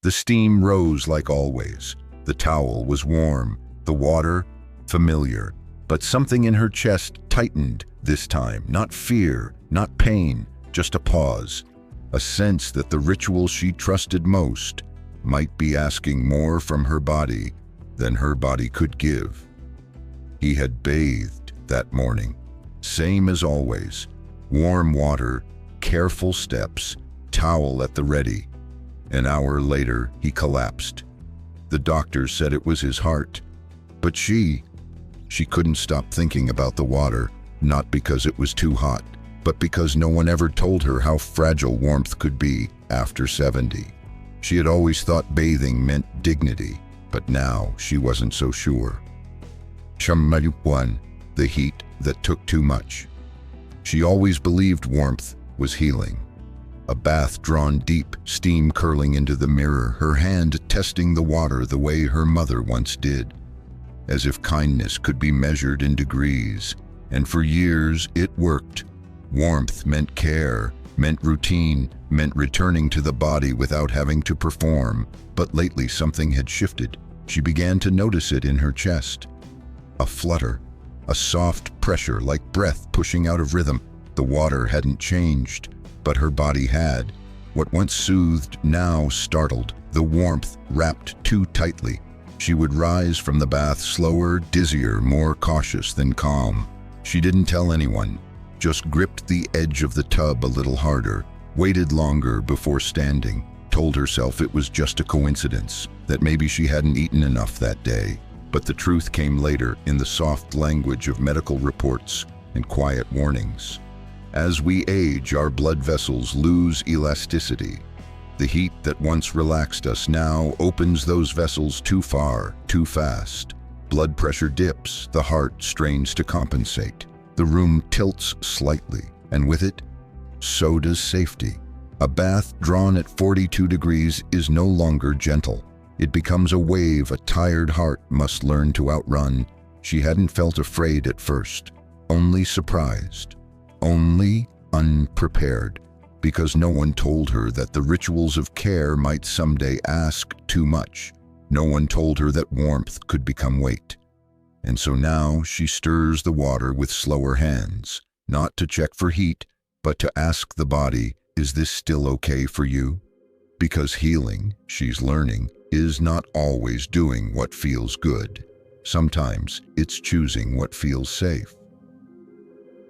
The steam rose like always. The towel was warm, the water familiar, but something in her chest tightened this time. Not fear, not pain, just a pause. A sense that the ritual she trusted most might be asking more from her body than her body could give. He had bathed that morning, same as always. Warm water, careful steps, towel at the ready. An hour later, he collapsed. The doctors said it was his heart. But she couldn't stop thinking about the water, not because it was too hot, but because no one ever told her how fragile warmth could be after 70. She had always thought bathing meant dignity, but now she wasn't so sure. One, the heat that took too much. She always believed warmth was healing. A bath drawn deep, steam curling into the mirror, her hand testing the water the way her mother once did, as if kindness could be measured in degrees. And for years it worked. Warmth meant care, meant routine, meant returning to the body without having to perform. But lately something had shifted. She began to notice it in her chest. A flutter, a soft pressure like breath pushing out of rhythm. The water hadn't changed, but her body had. What once soothed now startled. The warmth wrapped too tightly. She would rise from the bath slower, dizzier, more cautious than calm. She didn't tell anyone, just gripped the edge of the tub a little harder, waited longer before standing, told herself it was just a coincidence, that maybe she hadn't eaten enough that day. But the truth came later in the soft language of medical reports and quiet warnings. As we age, our blood vessels lose elasticity. The heat that once relaxed us now opens those vessels too far, too fast. Blood pressure dips, the heart strains to compensate. The room tilts slightly, and with it, so does safety. A bath drawn at 42 degrees is no longer gentle. It becomes a wave a tired heart must learn to outrun. She hadn't felt afraid at first, only surprised, only unprepared, because no one told her that the rituals of care might someday ask too much. No one told her that warmth could become weight. And so now she stirs the water with slower hands, not to check for heat, but to ask the body, is this still okay for you? Because healing, she's learning, is not always doing what feels good. Sometimes it's choosing what feels safe.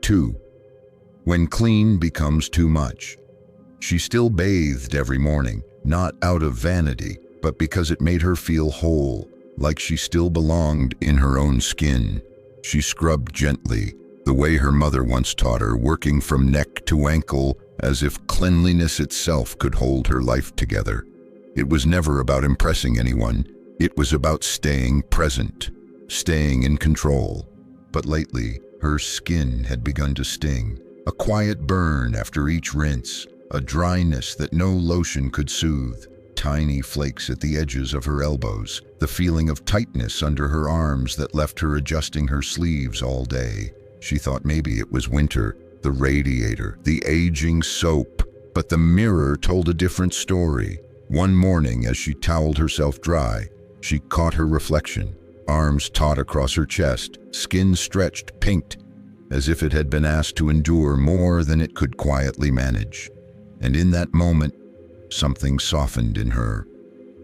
2. When clean becomes too much. She still bathed every morning, not out of vanity, but because it made her feel whole, like she still belonged in her own skin. She scrubbed gently, the way her mother once taught her, working from neck to ankle, as if cleanliness itself could hold her life together. It was never about impressing anyone. It was about staying present, staying in control. But lately, her skin had begun to sting. A quiet burn after each rinse, a dryness that no lotion could soothe, tiny flakes at the edges of her elbows, the feeling of tightness under her arms that left her adjusting her sleeves all day. She thought maybe it was winter, the radiator, the aging soap, but the mirror told a different story. One morning, as she toweled herself dry, she caught her reflection, arms taut across her chest, skin stretched, pinked, as if it had been asked to endure more than it could quietly manage. And in that moment, something softened in her.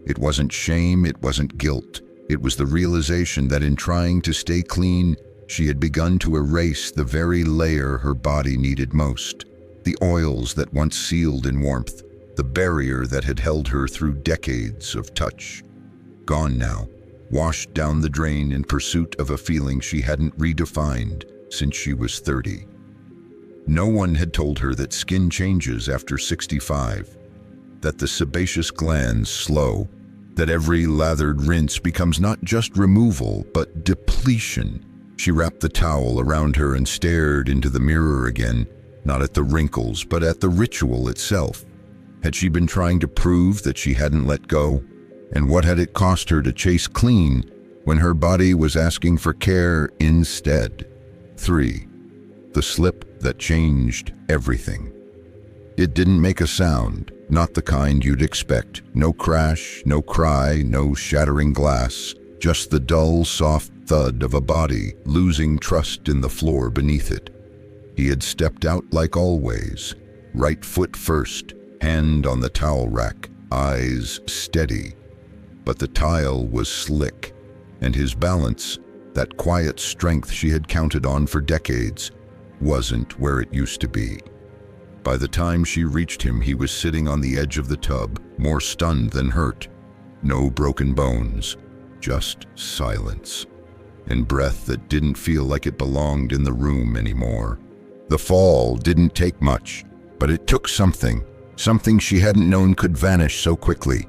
It wasn't shame, it wasn't guilt. It was the realization that in trying to stay clean, she had begun to erase the very layer her body needed most. The oils that once sealed in warmth, the barrier that had held her through decades of touch. Gone now, washed down the drain in pursuit of a feeling she hadn't redefined since she was 30. No one had told her that skin changes after 65, that the sebaceous glands slow, that every lathered rinse becomes not just removal, but depletion. She wrapped the towel around her and stared into the mirror again, not at the wrinkles, but at the ritual itself. Had she been trying to prove that she hadn't let go? And what had it cost her to chase clean when her body was asking for care instead? 3. The slip that changed everything. It didn't make a sound, Not the kind you'd expect. No crash, no cry, no shattering glass. Just the dull, soft thud of a body losing trust in the floor beneath it. He had stepped out like always, right foot first, hand on the towel rack, eyes steady. But the tile was slick, and his balance, that quiet strength she had counted on for decades, wasn't where it used to be. By the time she reached him, he was sitting on the edge of the tub, more stunned than hurt. No broken bones, just silence, and breath that didn't feel like it belonged in the room anymore. The fall didn't take much, but it took something she hadn't known could vanish so quickly.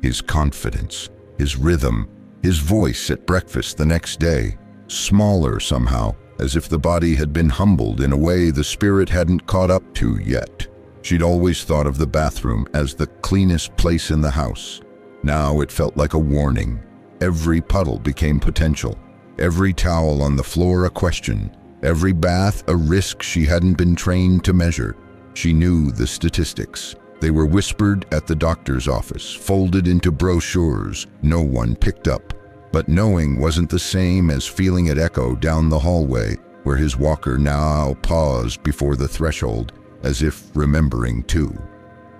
His confidence, his rhythm, his voice at breakfast the next day, smaller somehow, as if the body had been humbled in a way the spirit hadn't caught up to yet. She'd always thought of the bathroom as the cleanest place in the house. Now it felt like a warning. Every puddle became potential, every towel on the floor a question, every bath a risk she hadn't been trained to measure. She knew the statistics. They were whispered at the doctor's office, folded into brochures no one picked up. But knowing wasn't the same as feeling it echo down the hallway, where his walker now paused before the threshold, as if remembering too.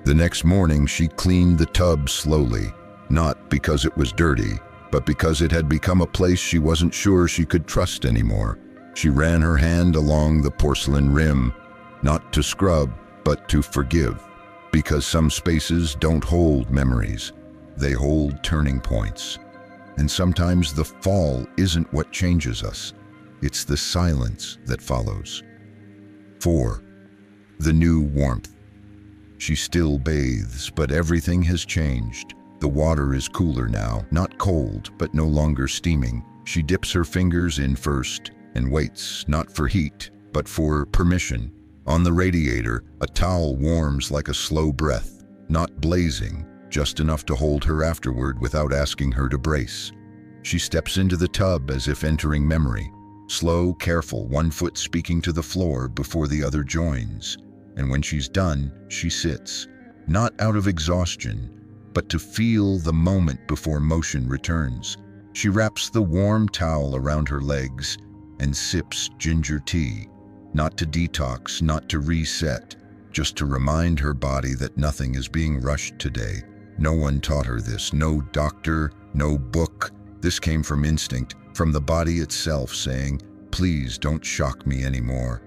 The next morning she cleaned the tub slowly, not because it was dirty, but because it had become a place she wasn't sure she could trust anymore. She ran her hand along the porcelain rim, not to scrub, but to forgive. Because some spaces don't hold memories, they hold turning points. And sometimes the fall isn't what changes us, it's the silence that follows. 4. The new warmth. She still bathes, but everything has changed. The water is cooler now, not cold, but no longer steaming. She dips her fingers in first and waits, not for heat, but for permission. On the radiator, a towel warms like a slow breath, not blazing, just enough to hold her afterward without asking her to brace. She steps into the tub as if entering memory, slow, careful, one foot speaking to the floor before the other joins. And when she's done, she sits, not out of exhaustion, but to feel the moment before motion returns. She wraps the warm towel around her legs and sips ginger tea. Not to detox, not to reset, just to remind her body that nothing is being rushed today. No one taught her this, no doctor, no book. This came from instinct, from the body itself saying, "Please don't shock me anymore."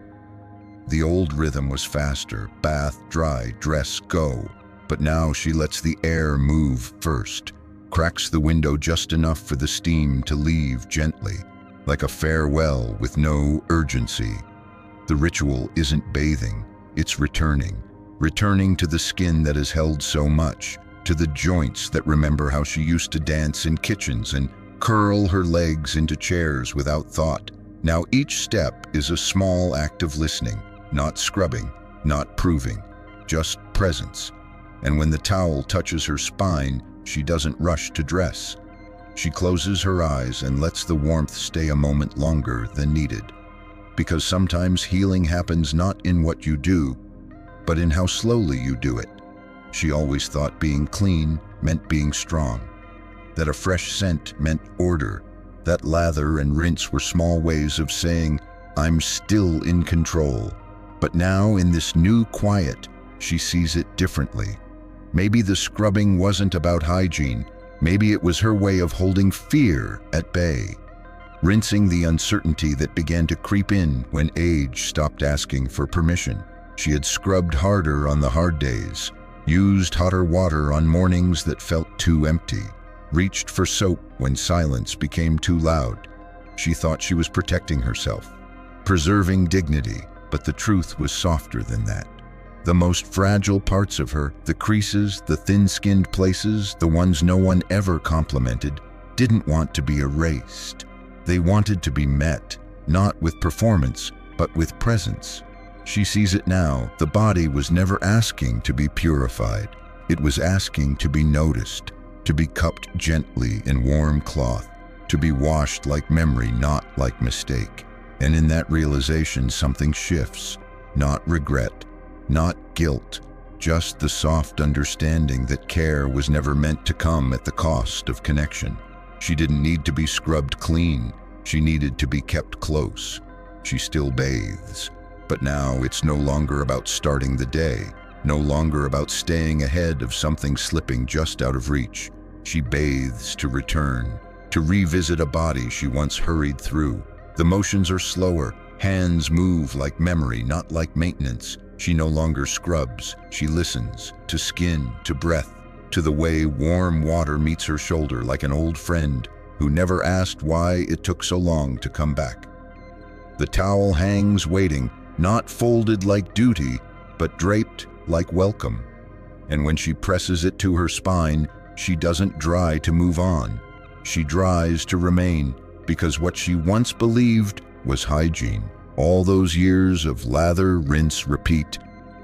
The old rhythm was faster, bath, dry, dress, go. But now she lets the air move first, cracks the window just enough for the steam to leave gently, like a farewell with no urgency. The ritual isn't bathing, it's returning to the skin that has held so much, to the joints that remember how she used to dance in kitchens and curl her legs into chairs without thought. Now each step is a small act of listening, not scrubbing, not proving, just presence. And when the towel touches her spine, she doesn't rush to dress. She closes her eyes and lets the warmth stay a moment longer than needed. Because sometimes healing happens not in what you do, but in how slowly you do it. She always thought being clean meant being strong, that a fresh scent meant order, that lather and rinse were small ways of saying, "I'm still in control." But now, in this new quiet, she sees it differently. Maybe the scrubbing wasn't about hygiene. Maybe it was her way of holding fear at bay, rinsing the uncertainty that began to creep in when age stopped asking for permission. She had scrubbed harder on the hard days, used hotter water on mornings that felt too empty, reached for soap when silence became too loud. She thought she was protecting herself, preserving dignity, but the truth was softer than that. The most fragile parts of her, the creases, the thin-skinned places, the ones no one ever complimented, didn't want to be erased. They wanted to be met, not with performance, but with presence. She sees it now. The body was never asking to be purified. It was asking to be noticed, to be cupped gently in warm cloth, to be washed like memory, not like mistake. And in that realization, something shifts. Not regret, not guilt, just the soft understanding that care was never meant to come at the cost of connection. She didn't need to be scrubbed clean. She needed to be kept close. She still bathes, but now it's no longer about starting the day, no longer about staying ahead of something slipping just out of reach. She bathes to return, to revisit a body she once hurried through. The motions are slower, hands move like memory, not like maintenance. She no longer scrubs, she listens, to skin, to breath, to the way warm water meets her shoulder like an old friend who never asked why it took so long to come back. The towel hangs waiting, not folded like duty, but draped like welcome. And when she presses it to her spine, she doesn't dry to move on. She dries to remain, because what she once believed was hygiene, all those years of lather, rinse, repeat,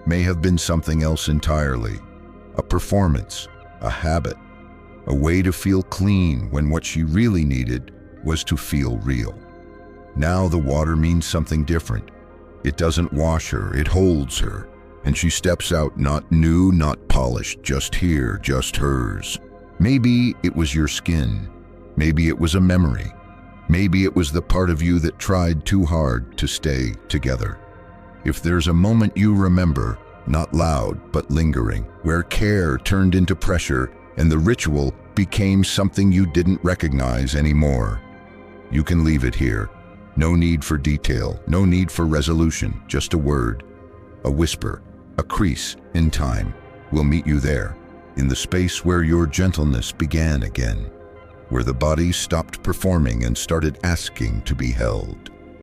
may have been something else entirely. A performance, a habit, a way to feel clean when what she really needed was to feel real. Now the water means something different. It doesn't wash her, it holds her. And she steps out not new, not polished, just here, just hers. Maybe it was your skin. Maybe it was a memory. Maybe it was the part of you that tried too hard to stay together. If there's a moment you remember, not loud but lingering, where care turned into pressure and the ritual became something you didn't recognize anymore, you can leave it here. No need for detail, no need for resolution, just a word, a whisper, a crease in time. We'll meet you there, in the space where your gentleness began again, where the body stopped performing and started asking to be held.